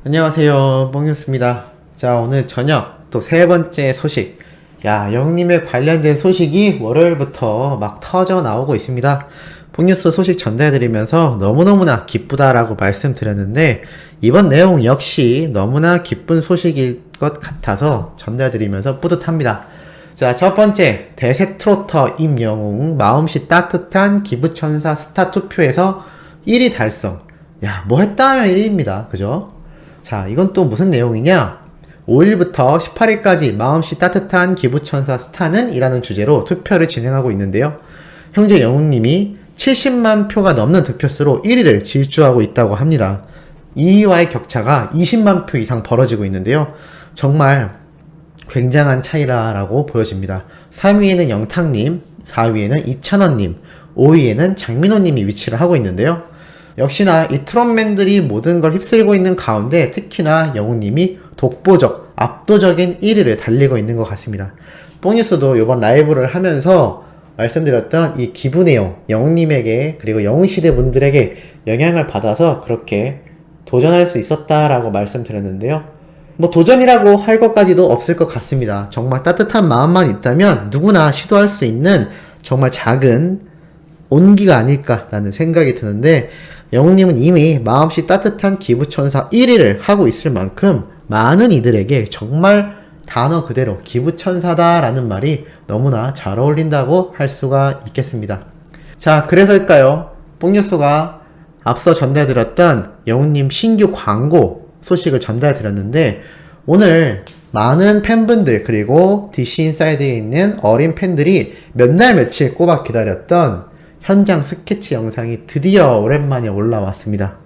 안녕하세요, 뽕뉴스입니다. 자, 오늘 저녁 또 세 번째 소식. 야, 영님에 관련된 소식이 월요일부터 막 터져 나오고 있습니다. 뽕뉴스 소식 전달해드리면서 너무너무나 기쁘다라고 말씀드렸는데, 이번 내용 역시 너무나 기쁜 소식일 것 같아서 전달드리면서 뿌듯합니다. 자, 첫 번째, 대세 트로터 임영웅 마음씨 따뜻한 기부천사 스타 투표에서 1위 달성. 야, 뭐 했다 하면 1위입니다. 그죠? 자, 이건 또 무슨 내용이냐? 5일부터 18일까지 마음씨 따뜻한 기부천사 스타는? 이라는 주제로 투표를 진행하고 있는데요. 형제 영웅님이 70만 표가 넘는 득표수로 1위를 질주하고 있다고 합니다. 2위와의 격차가 20만 표 이상 벌어지고 있는데요. 정말 굉장한 차이라고 보여집니다. 3위에는 영탁님, 4위에는 이찬원님, 5위에는 장민호님이 위치를 하고 있는데요. 역시나 이 트롯맨들이 모든 걸 휩쓸고 있는 가운데 특히나 영웅님이 독보적, 압도적인 1위를 달리고 있는 것 같습니다. 뽕뉴스도 이번 라이브를 하면서 말씀드렸던 이 기부 내용, 영웅님에게 그리고 영웅시대 분들에게 영향을 받아서 그렇게 도전할 수 있었다라고 말씀드렸는데요. 뭐 도전이라고 할 것까지도 없을 것 같습니다. 정말 따뜻한 마음만 있다면 누구나 시도할 수 있는 정말 작은 온기가 아닐까라는 생각이 드는데, 영웅님은 이미 마음씨 따뜻한 기부천사 1위를 하고 있을 만큼 많은 이들에게 정말 단어 그대로 기부천사다라는 말이 너무나 잘 어울린다고 할 수가 있겠습니다. 자, 그래서일까요? 뽕뉴스가 앞서 전달드렸던 영웅님 신규 광고 소식을 전달드렸는데, 오늘 많은 팬분들 그리고 DC인사이드에 있는 어린 팬들이 몇 날 며칠 꼬박 기다렸던 현장 스케치 영상이 드디어 오랜만에 올라왔습니다.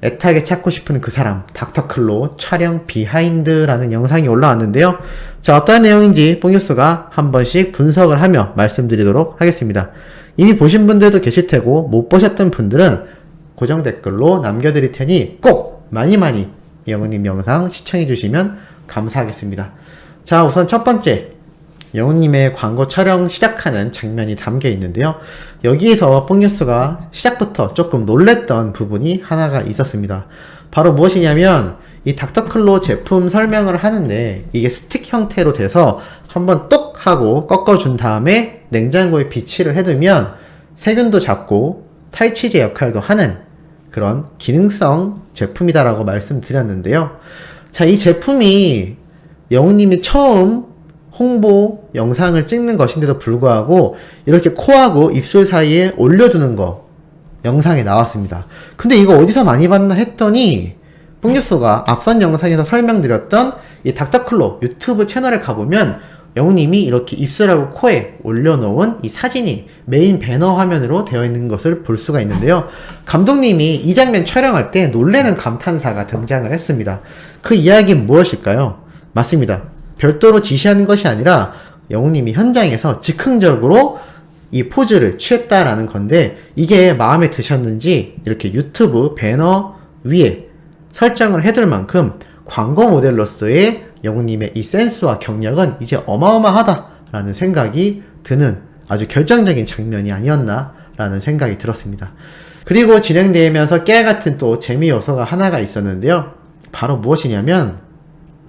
애타게 찾고 싶은 그 사람, 닥터클로 촬영 비하인드라는 영상이 올라왔는데요. 자, 어떤 내용인지 뽕뉴스가 한 번씩 분석을 하며 말씀드리도록 하겠습니다. 이미 보신 분들도 계실 테고 못 보셨던 분들은 고정 댓글로 남겨드릴 테니 꼭 많이 영웅님 영상 시청해주시면 감사하겠습니다. 자, 우선 첫 번째, 영웅님의 광고 촬영 시작하는 장면이 담겨 있는데요. 여기에서 뽕뉴스가 시작부터 조금 놀랬던 부분이 하나가 있었습니다. 바로 무엇이냐면 이 닥터클로 제품 설명을 하는데 이게 스틱 형태로 돼서 한번 똑 하고 꺾어준 다음에 냉장고에 비치를 해두면 세균도 잡고 탈취제 역할도 하는 그런 기능성 제품이다라고 말씀드렸는데요. 자, 이 제품이 영웅님이 처음 홍보 영상을 찍는 것인데도 불구하고 이렇게 코하고 입술 사이에 올려두는 거 영상에 나왔습니다. 근데 이거 어디서 많이 봤나 했더니 뽕뉴스가 앞선 영상에서 설명드렸던 이 닥터클로 유튜브 채널에 가보면 영웅님이 이렇게 입술하고 코에 올려놓은 이 사진이 메인 배너 화면으로 되어 있는 것을 볼 수가 있는데요. 감독님이 이 장면 촬영할 때 놀라는 감탄사가 등장을 했습니다. 그 이야기는 무엇일까요? 맞습니다. 별도로 지시하는 것이 아니라 영웅님이 현장에서 즉흥적으로 이 포즈를 취했다라는 건데, 이게 마음에 드셨는지 이렇게 유튜브 배너 위에 설정을 해둘 만큼 광고 모델로서의 영웅님의 이 센스와 경력은 이제 어마어마하다라는 생각이 드는 아주 결정적인 장면이 아니었나라는 생각이 들었습니다. 그리고 진행되면서 깨알같은 또 재미 요소가 하나가 있었는데요. 바로 무엇이냐면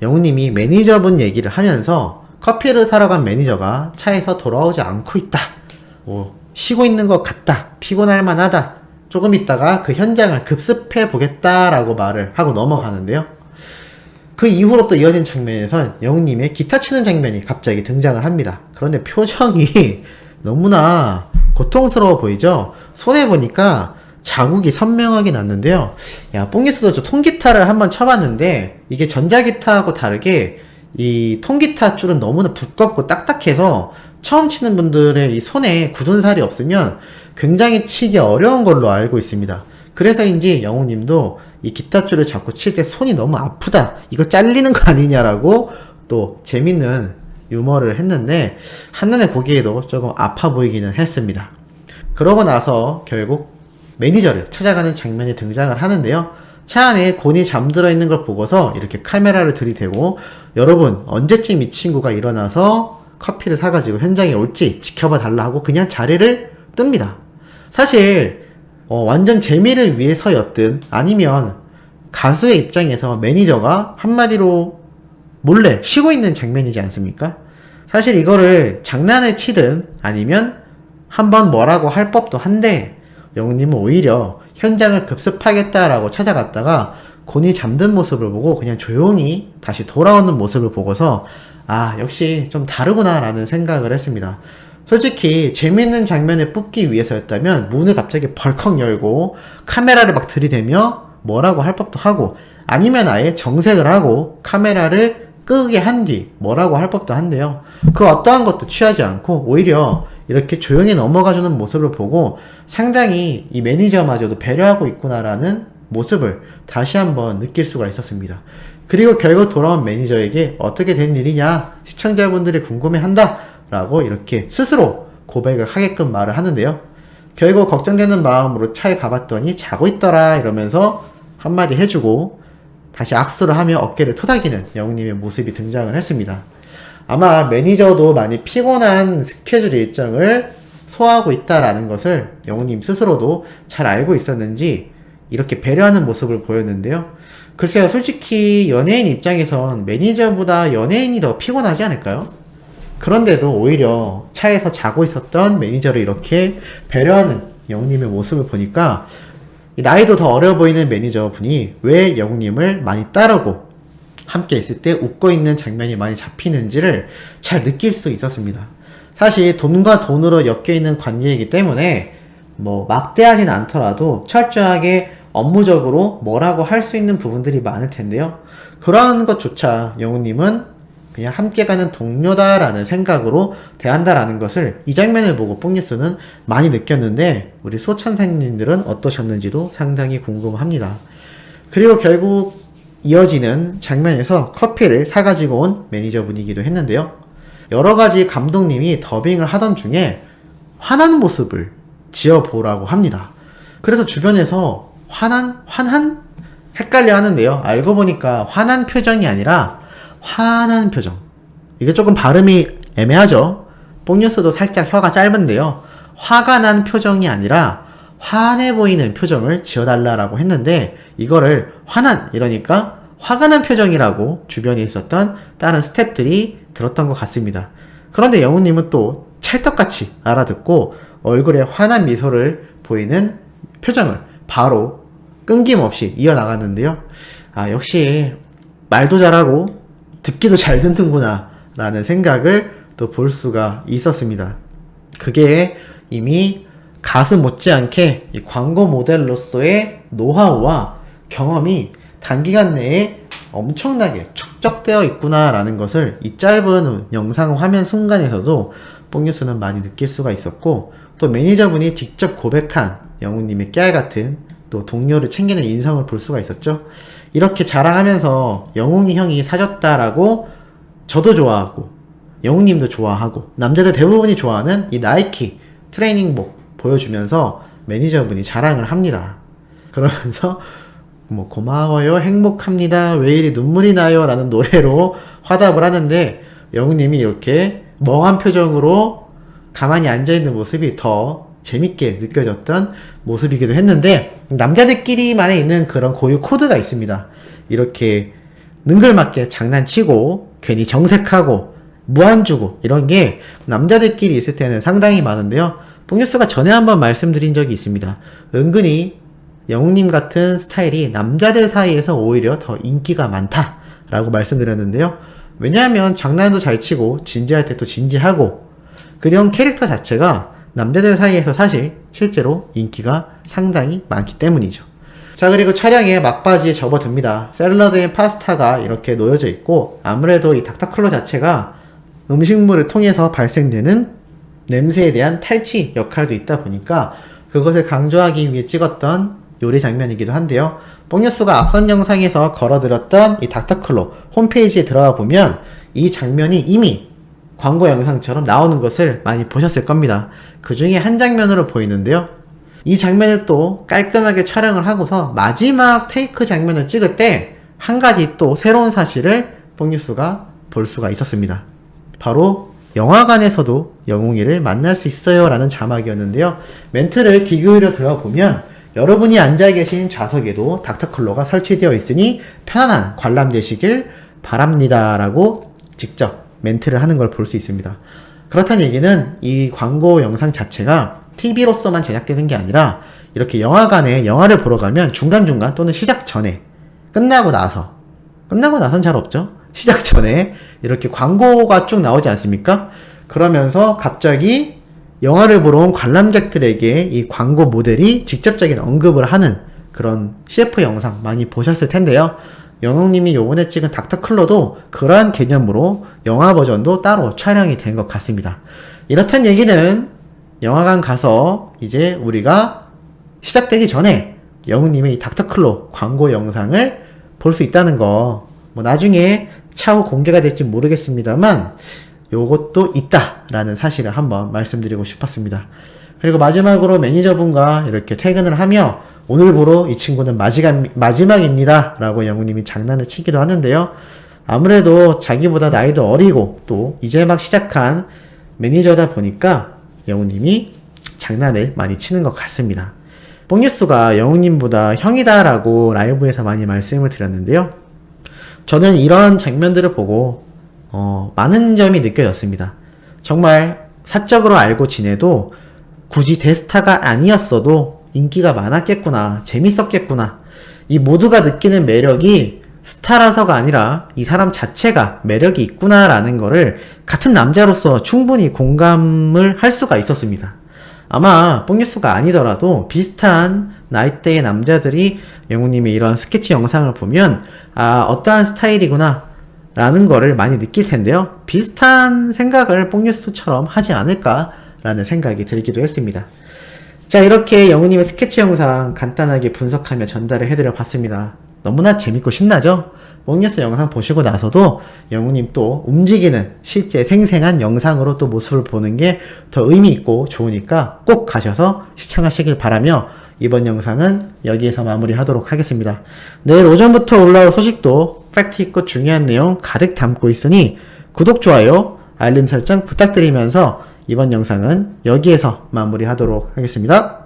영웅님이 매니저분 얘기를 하면서 커피를 사러 간 매니저가 차에서 돌아오지 않고 있다. 쉬고 있는 것 같다. 피곤할 만하다. 조금 있다가 그 현장을 급습해 보겠다라고 말을 하고 넘어가는데요. 그 이후로 또 이어진 장면에선 영웅님의 기타 치는 장면이 갑자기 등장을 합니다. 그런데 표정이 너무나 고통스러워 보이죠? 손에 보니까 자국이 선명하게 났는데요. 야, 뽕뉴스도 저 통기타를 한번 쳐봤는데 이게 전자기타하고 다르게 이 통기타 줄은 너무나 두껍고 딱딱해서 처음 치는 분들의 이 손에 굳은 살이 없으면 굉장히 치기 어려운 걸로 알고 있습니다. 그래서인지 영웅님도 이 기타 줄을 잡고 칠 때 손이 너무 아프다, 이거 잘리는 거 아니냐라고 또 재밌는 유머를 했는데 한눈에 보기에도 조금 아파 보이기는 했습니다. 그러고 나서 결국 매니저를 찾아가는 장면이 등장을 하는데요. 차 안에 곤이 잠들어 있는 걸 보고서 이렇게 카메라를 들이대고, 여러분 언제쯤 이 친구가 일어나서 커피를 사가지고 현장에 올지 지켜봐 달라 하고 그냥 자리를 뜹니다. 사실 완전 재미를 위해서였든 아니면 가수의 입장에서 매니저가 한마디로 몰래 쉬고 있는 장면이지 않습니까? 사실 이거를 장난을 치든 아니면 한번 뭐라고 할 법도 한데 영웅님은 오히려 현장을 급습하겠다라고 찾아갔다가 곤이 잠든 모습을 보고 그냥 조용히 다시 돌아오는 모습을 보고서 아, 역시 좀 다르구나 라는 생각을 했습니다. 솔직히 재밌는 장면을 뽑기 위해서였다면 문을 갑자기 벌컥 열고 카메라를 막 들이대며 뭐라고 할 법도 하고 아니면 아예 정색을 하고 카메라를 끄게 한 뒤 뭐라고 할 법도 한데요. 그 어떠한 것도 취하지 않고 오히려 이렇게 조용히 넘어가주는 모습을 보고 상당히 이 매니저마저도 배려하고 있구나라는 모습을 다시 한번 느낄 수가 있었습니다. 그리고 결국 돌아온 매니저에게 어떻게 된 일이냐 시청자분들이 궁금해한다 라고 이렇게 스스로 고백을 하게끔 말을 하는데요. 결국 걱정되는 마음으로 차에 가봤더니 자고 있더라 이러면서 한마디 해주고 다시 악수를 하며 어깨를 토닥이는 영웅님의 모습이 등장을 했습니다. 아마 매니저도 많이 피곤한 스케줄 일정을 소화하고 있다라는 것을 영웅님 스스로도 잘 알고 있었는지 이렇게 배려하는 모습을 보였는데요. 글쎄요, 솔직히 연예인 입장에선 매니저보다 연예인이 더 피곤하지 않을까요? 그런데도 오히려 차에서 자고 있었던 매니저를 이렇게 배려하는 영웅님의 모습을 보니까 나이도 더 어려 보이는 매니저분이 왜 영웅님을 많이 따르고 함께 있을 때 웃고 있는 장면이 많이 잡히는지를 잘 느낄 수 있었습니다. 사실 돈과 돈으로 엮여있는 관계이기 때문에 뭐 막대하진 않더라도 철저하게 업무적으로 뭐라고 할 수 있는 부분들이 많을 텐데요. 그런 것조차 영웅님은 그냥 함께 가는 동료다라는 생각으로 대한다라는 것을 이 장면을 보고 뽕뉴스는 많이 느꼈는데 우리 소천사님들은 어떠셨는지도 상당히 궁금합니다. 그리고 결국 이어지는 장면에서 커피를 사가지고 온 매니저분이기도 했는데요. 여러가지 감독님이 더빙을 하던 중에 화난 모습을 지어보라고 합니다. 그래서 주변에서 환한? 헷갈려 하는데요. 알고 보니까 화난 표정이 아니라 화난 표정. 이게 조금 발음이 애매하죠? 뽕뉴스도 살짝 혀가 짧은데요. 화가 난 표정이 아니라 화내 보이는 표정을 지어달라고 했는데 이거를 화난 이러니까 화가 난 표정이라고 주변에 있었던 다른 스태프들이 들었던 것 같습니다. 그런데 영웅님은 또 찰떡같이 알아듣고 얼굴에 환한 미소를 보이는 표정을 바로 끊김없이 이어나갔는데요. 아, 역시 말도 잘하고 듣기도 잘 듣는구나 라는 생각을 또 볼 수가 있었습니다. 그게 이미 가수 못지않게 이 광고 모델로서의 노하우와 경험이 단기간 내에 엄청나게 축적되어 있구나 라는 것을 이 짧은 영상 화면 순간에서도 뽕뉴스는 많이 느낄 수가 있었고 또 매니저분이 직접 고백한 영웅님의 깨알같은 또 동료를 챙기는 인성을 볼 수가 있었죠. 이렇게 자랑하면서 영웅이 형이 사줬다라고 저도 좋아하고 영웅님도 좋아하고 남자들 대부분이 좋아하는 이 나이키 트레이닝복 보여주면서 매니저분이 자랑을 합니다. 그러면서 뭐 고마워요, 행복합니다, 왜 이리 눈물이 나요 라는 노래로 화답을 하는데 영웅님이 이렇게 멍한 표정으로 가만히 앉아있는 모습이 더 재밌게 느껴졌던 모습이기도 했는데 남자들끼리만에 있는 그런 고유 코드가 있습니다. 이렇게 능글맞게 장난치고 괜히 정색하고 무안 주고 이런 게 남자들끼리 있을 때는 상당히 많은데요. 뽕뉴스가 전에 한번 말씀드린 적이 있습니다. 은근히 영웅님 같은 스타일이 남자들 사이에서 오히려 더 인기가 많다라고 말씀드렸는데요. 왜냐하면 장난도 잘 치고 진지할 때 또 진지하고 그런 캐릭터 자체가 남자들 사이에서 사실 실제로 인기가 상당히 많기 때문이죠. 자, 그리고 촬영에 막바지에 접어듭니다. 샐러드 앤 파스타가 이렇게 놓여져 있고 아무래도 이 닥터클로 자체가 음식물을 통해서 발생되는 냄새에 대한 탈취 역할도 있다 보니까 그것을 강조하기 위해 찍었던 요리 장면이기도 한데요. 뽕뉴스가 앞선 영상에서 걸어드렸던 이 닥터클로 홈페이지에 들어가 보면 이 장면이 이미 광고 영상처럼 나오는 것을 많이 보셨을 겁니다. 그 중에 한 장면으로 보이는데요. 이 장면을 또 깔끔하게 촬영을 하고서 마지막 테이크 장면을 찍을 때 한 가지 또 새로운 사실을 뽕뉴스가 볼 수가 있었습니다. 바로 영화관에서도 영웅이를 만날 수 있어요 라는 자막이었는데요. 멘트를 귀 기울여 들어보면 여러분이 앉아 계신 좌석에도 닥터클로가 설치되어 있으니 편안한 관람 되시길 바랍니다 라고 직접 멘트를 하는 걸 볼 수 있습니다. 그렇다는 얘기는 이 광고 영상 자체가 TV로서만 제작되는 게 아니라 이렇게 영화관에 영화를 보러 가면 중간중간 또는 시작 전에 끝나고 나선 잘 없죠? 시작 전에 이렇게 광고가 쭉 나오지 않습니까? 그러면서 갑자기 영화를 보러 온 관람객들에게 이 광고 모델이 직접적인 언급을 하는 그런 CF 영상 많이 보셨을 텐데요. 영웅님이 요번에 찍은 닥터클로도 그러한 개념으로 영화 버전도 따로 촬영이 된 것 같습니다. 이렇단 얘기는 영화관 가서 이제 우리가 시작되기 전에 영웅님의 이 닥터클로 광고 영상을 볼 수 있다는 거, 뭐 나중에 차후 공개가 될지 모르겠습니다만 요것도 있다라는 사실을 한번 말씀드리고 싶었습니다. 그리고 마지막으로 매니저분과 이렇게 퇴근을 하며 오늘부로 이 친구는 마지막입니다 라고 영웅님이 장난을 치기도 하는데요. 아무래도 자기보다 나이도 어리고 또 이제 막 시작한 매니저다 보니까 영웅님이 장난을 많이 치는 것 같습니다. 뽕뉴스가 영웅님보다 형이다 라고 라이브에서 많이 말씀을 드렸는데요. 저는 이런 장면들을 보고 많은 점이 느껴졌습니다. 정말 사적으로 알고 지내도 굳이 대스타가 아니었어도 인기가 많았겠구나, 재밌었겠구나, 이 모두가 느끼는 매력이 스타라서가 아니라 이 사람 자체가 매력이 있구나라는 거를 같은 남자로서 충분히 공감을 할 수가 있었습니다. 아마 뽕뉴스가 아니더라도 비슷한 나이대의 남자들이 영웅님의 이런 스케치 영상을 보면 어떠한 스타일이구나 라는 거를 많이 느낄 텐데요. 비슷한 생각을 뽕뉴스처럼 하지 않을까라는 생각이 들기도 했습니다. 자, 이렇게 영웅님의 스케치 영상 간단하게 분석하며 전달을 해드려 봤습니다. 너무나 재밌고 신나죠? 뽕뉴스 영상 보시고 나서도 영웅님 또 움직이는 실제 생생한 영상으로 또 모습을 보는 게 더 의미 있고 좋으니까 꼭 가셔서 시청하시길 바라며 이번 영상은 여기에서 마무리하도록 하겠습니다. 내일 오전부터 올라올 소식도 팩트 있고 중요한 내용 가득 담고 있으니 구독, 좋아요, 알림 설정 부탁드리면서 이번 영상은 여기에서 마무리하도록 하겠습니다.